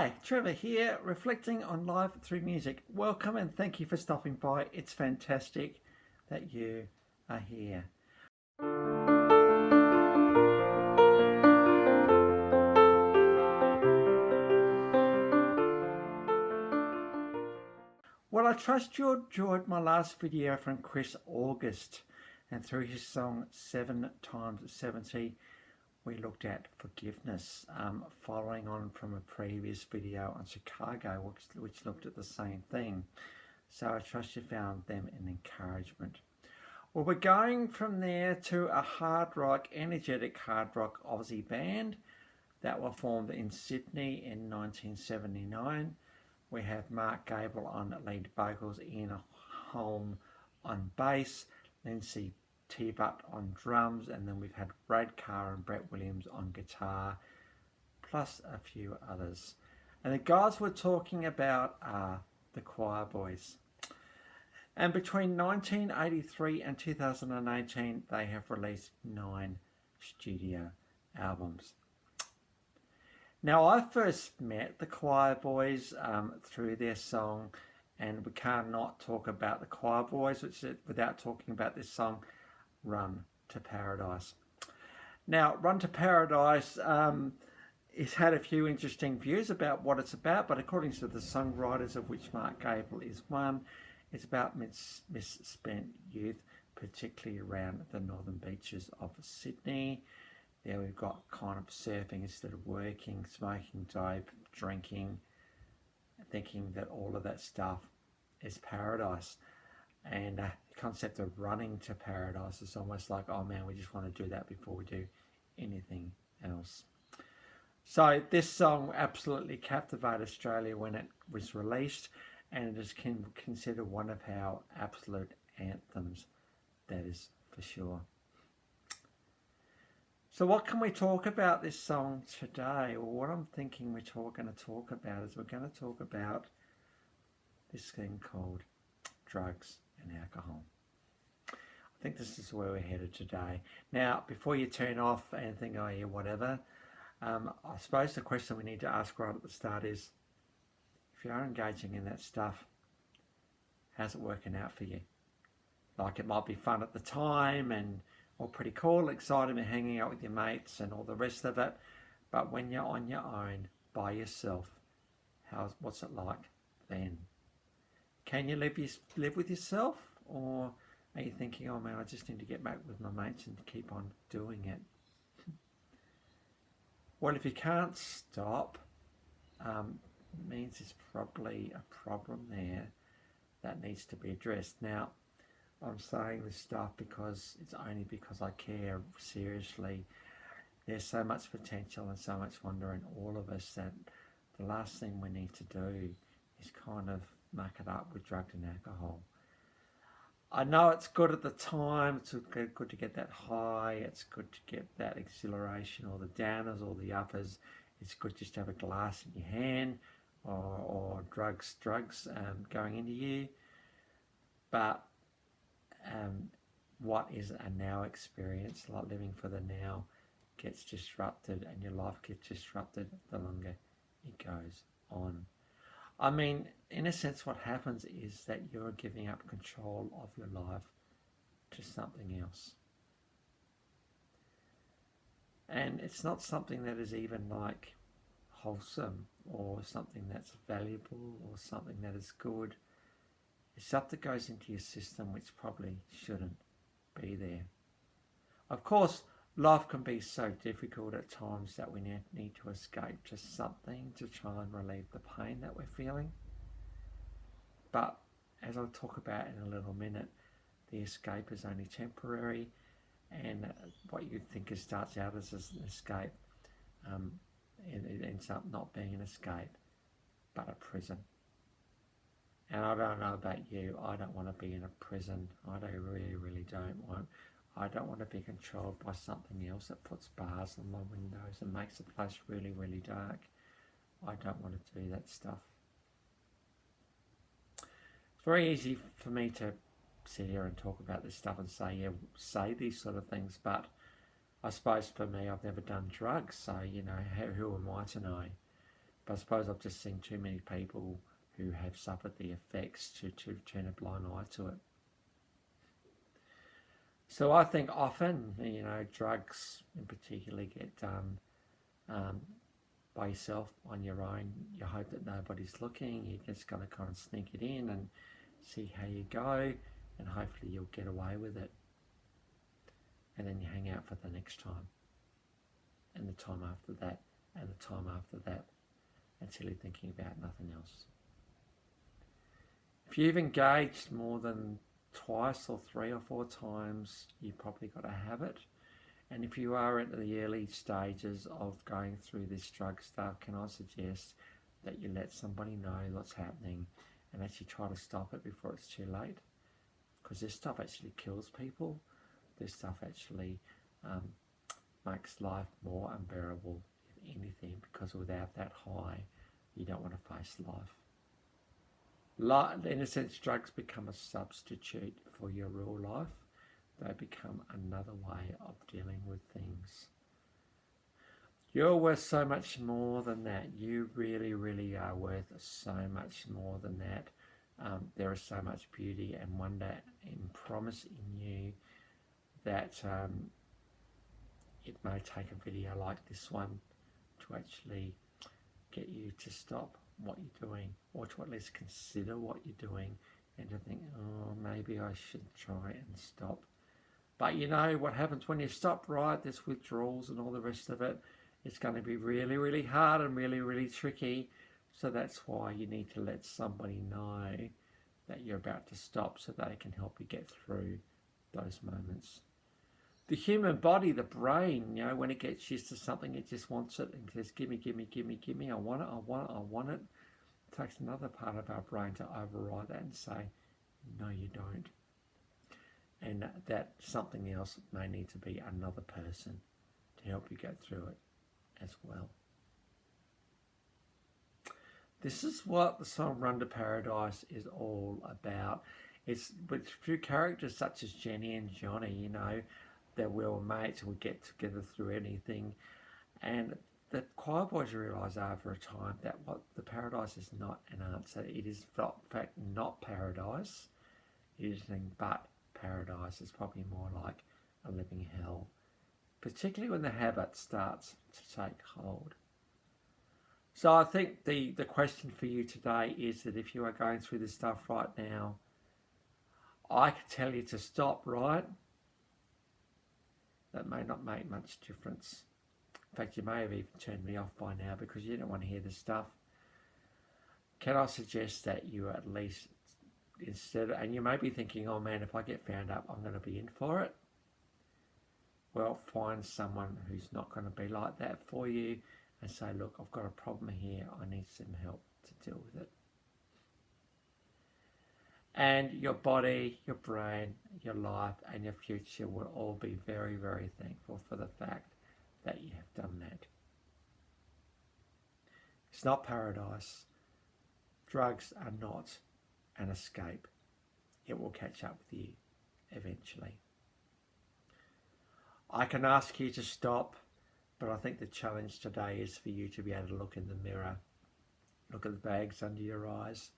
Hi, Trevor here, reflecting on life through music. Welcome and thank you for stopping by. It's fantastic that you are here. Well, I trust you enjoyed my last video from Chris August, and through his song 7 times 70, we looked at forgiveness, following on from a previous video on Chicago, which looked at the same thing. So I trust you found them an encouragement. Well, we're going from there to a hard rock, energetic hard rock Aussie band that were formed in Sydney in 1979. We have Mark Gable on lead vocals, Ian Holm on bass, Lindsay T-Butt on drums, and then we've had Brad Carr and Brett Williams on guitar, plus a few others. And the guys we're talking about are the Choir Boys. And between 1983 and 2018, they have released 9 studio albums. Now, I first met the Choir Boys through their song, and we can't not talk about the Choir Boys without talking about this song, Run to Paradise. Now, Run to Paradise it's had a few interesting views about what it's about, but according to the songwriters, of which Mark Gable is one, it's about misspent youth, particularly around the northern beaches of Sydney. There we've got kind of surfing instead of working, smoking dope, drinking, thinking that all of that stuff is paradise. And the concept of running to paradise is almost like, oh man, we just want to do that before we do anything else. So this song absolutely captivated Australia when it was released, and it is considered one of our absolute anthems, that is for sure. So what can we talk about this song today? Well, what I'm thinking we're going to talk about is we're going to talk about this thing called drugs and alcohol. I think this is where we're headed today. Now, before you turn off and think, oh yeah, whatever, I suppose the question we need to ask right at the start is, if you are engaging in that stuff, how's it working out for you? Like, it might be fun at the time and all pretty cool, exciting and hanging out with your mates and all the rest of it, but when you're on your own, by yourself, what's it like then? Can you live with yourself, or are you thinking, oh man, I just need to get back with my mates and keep on doing it? Well, if you can't stop, means there's probably a problem there that needs to be addressed. Now, I'm saying this stuff because it's only because I care seriously. There's so much potential and so much wonder in all of us that the last thing we need to do is kind of muck it up with drugs and alcohol. I know it's good at the time, it's good to get that high, it's good to get that exhilaration, or the downers or the uppers. It's good just to have a glass in your hand, or drugs going into you. But what is a now experience, like living for the now, gets disrupted, and your life gets disrupted the longer it goes on. I mean, in a sense, what happens is that you're giving up control of your life to something else. And it's not something that is even like wholesome or something that's valuable or something that is good. It's stuff that goes into your system which probably shouldn't be there. Of course, life can be so difficult at times that we need to escape to something to try and relieve the pain that we're feeling. But as I'll talk about in a little minute, the escape is only temporary, and what you think starts out as an escape, it ends up not being an escape, but a prison. And I don't know about you, I don't want to be in a prison. I really don't want. I don't want to be controlled by something else that puts bars on my windows and makes the place really dark. I don't want to do that stuff. It's very easy for me to sit here and talk about this stuff and say these sort of things, but I suppose for me, I've never done drugs, so, who am I to know? But I suppose I've just seen too many people who have suffered the effects to turn a blind eye to it. So I think often, drugs in particular get done by yourself on your own. You hope that nobody's looking. You're just going to kind of sneak it in and see how you go, and hopefully you'll get away with it. And then you hang out for the next time, and the time after that, and the time after that, until you're thinking about nothing else. If you've engaged more than twice or 3 or 4 times, you've probably got a habit. And if you are at the early stages of going through this drug stuff, can I suggest that you let somebody know what's happening and actually try to stop it before it's too late? Because this stuff actually kills people. This stuff actually makes life more unbearable, if anything, because without that high, you don't want to face life. In a sense, drugs become a substitute for your real life. They become another way of dealing with things. You're worth so much more than that. You really, really are worth so much more than that. There is so much beauty and wonder and promise in you that it may take a video like this one to actually get you to stop what you're doing, or to at least consider what you're doing, and to think, oh, maybe I should try and stop. But you know what happens when you stop, right? There's withdrawals and all the rest of it. It's going to be really, really hard and really, really tricky. So that's why you need to let somebody know that you're about to stop, so they can help you get through those moments. The human body, the brain, when it gets used to something, it just wants it and says, give me, give me, give me, give me, I want it, I want it, I want it. It takes another part of our brain to override that and say, no, you don't. And that something else may need to be another person to help you get through it as well. This is what the song Run to Paradise is all about. It's with a few characters such as Jenny and Johnny, that we were mates and we get together through anything. And the choir boys realise over a time that what the paradise is not an answer. It is in fact not paradise. It is anything but paradise. It's probably more like a living hell, particularly when the habit starts to take hold. So I think the question for you today is that if you are going through this stuff right now, I can tell you to stop, right? That may not make much difference. In fact, you may have even turned me off by now because you don't want to hear this stuff. Can I suggest that you at least, and you may be thinking, oh man, if I get found up, I'm going to be in for it. Well, find someone who's not going to be like that for you and say, look, I've got a problem here. I need some help to deal with it. And your body, your brain, your life and your future will all be very, very thankful for the fact that you have done that. It's not paradise. Drugs are not an escape. It will catch up with you eventually. I can ask you to stop, but I think the challenge today is for you to be able to look in the mirror, look at the bags under your eyes,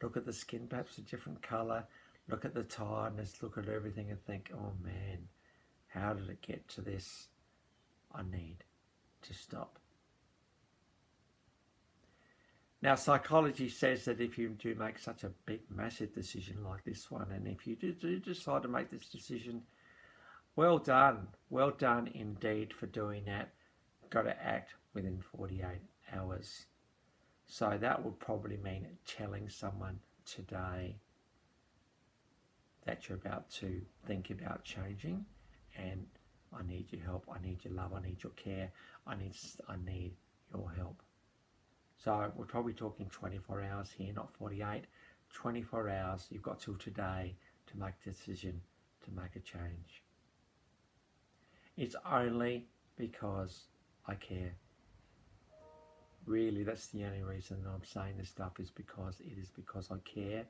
look at the skin perhaps a different colour, look at the tiredness, look at everything and think, oh man, how did it get to this? I need to stop. Now, psychology says that if you do make such a big, massive decision like this one, and if you do decide to make this decision, well done indeed for doing that. You've got to act within 48 hours. So that would probably mean telling someone today that you're about to think about changing, and I need your help, I need your love, I need your care, I need your help. So we're probably talking 24 hours here, not 48. 24 hours, you've got till today to make a decision, to make a change. It's only because I care. Really, that's the only reason I'm saying this stuff is because I care.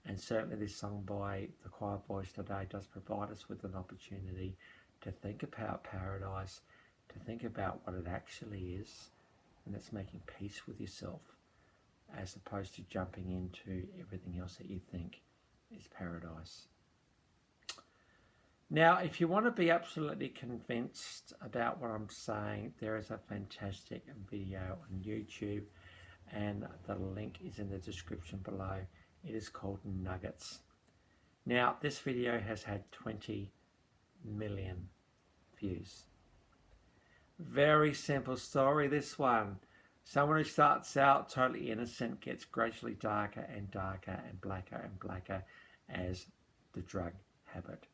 And certainly this song by the Choir Boys today does provide us with an opportunity to think about paradise, to think about what it actually is, and that's making peace with yourself, as opposed to jumping into everything else that you think is paradise. Now, if you want to be absolutely convinced about what I'm saying, there is a fantastic video on YouTube, and the link is in the description below. It is called Nuggets. Now, this video has had 20 million views. Very simple story, this one. Someone who starts out totally innocent gets gradually darker and darker and blacker as the drug habit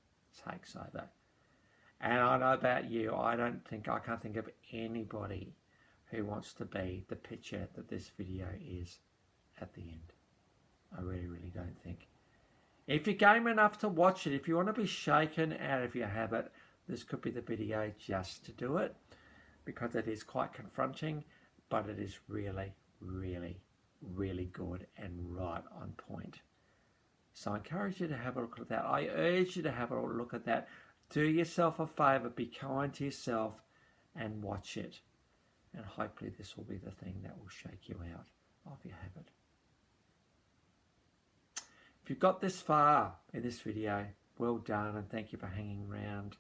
takes over. And I know about you, I can't think of anybody who wants to be the picture that this video is at the end. I really don't think. If you're game enough to watch it, if you want to be shaken out of your habit, this could be the video just to do it, because it is quite confronting, but it is really good and right on point. So I encourage you to have a look at that. I urge you to have a look at that. Do yourself a favour, be kind to yourself and watch it. And hopefully this will be the thing that will shake you out of your habit. If you've got this far in this video, well done, and thank you for hanging around.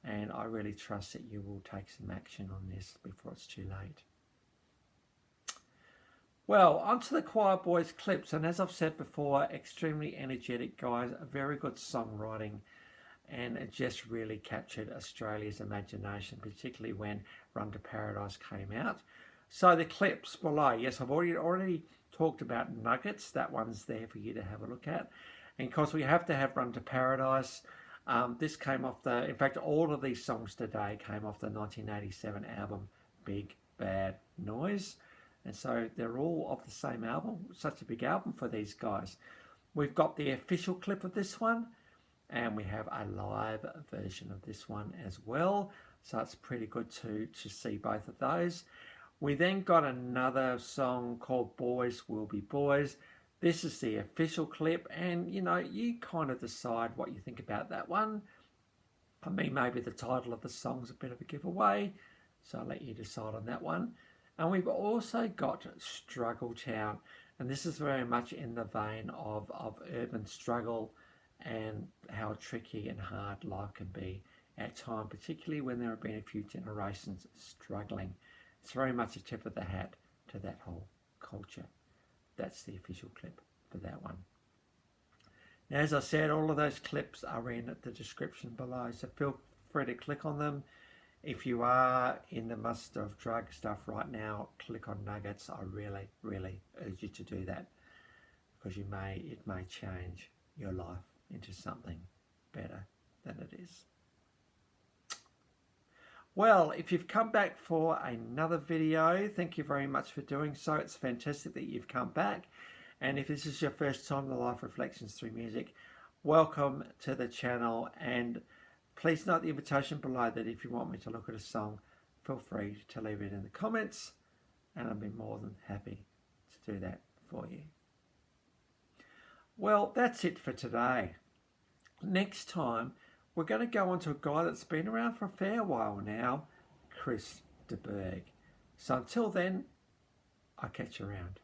And I really trust that you will take some action on this before it's too late. Well, onto the Choir Boys clips, and as I've said before, extremely energetic guys, very good songwriting, and it just really captured Australia's imagination, particularly when Run to Paradise came out. So the clips below, yes, I've already talked about Nuggets. That one's there for you to have a look at. And of course, we have to have Run to Paradise. This came off in fact, all of these songs today came off the 1987 album Big Bad Noise. And so they're all off the same album. Such a big album for these guys. We've got the official clip of this one, and we have a live version of this one as well. So it's pretty good to see both of those. We then got another song called Boys Will Be Boys. This is the official clip, and you kind of decide what you think about that one. I mean, maybe the title of the song's a bit of a giveaway, so I'll let you decide on that one. And we've also got Struggle Town, and this is very much in the vein of urban struggle and how tricky and hard life can be at times, particularly when there have been a few generations struggling. It's very much a tip of the hat to that whole culture. That's the official clip for that one. Now, as I said, all of those clips are in the description below, so feel free to click on them. If you are in the must of drug stuff right now, click on Nuggets. I really urge you to do that, because it may change your life into something better than it is. Well, if you've come back for another video, thank you very much for doing so. It's fantastic that you've come back. And if this is your first time in the Life Reflections Through Music, welcome to the channel. And please note the invitation below that if you want me to look at a song, feel free to leave it in the comments, and I'll be more than happy to do that for you. Well, that's it for today. Next time, we're going to go on to a guy that's been around for a fair while now, Chris de Burgh. So until then, I'll catch you around.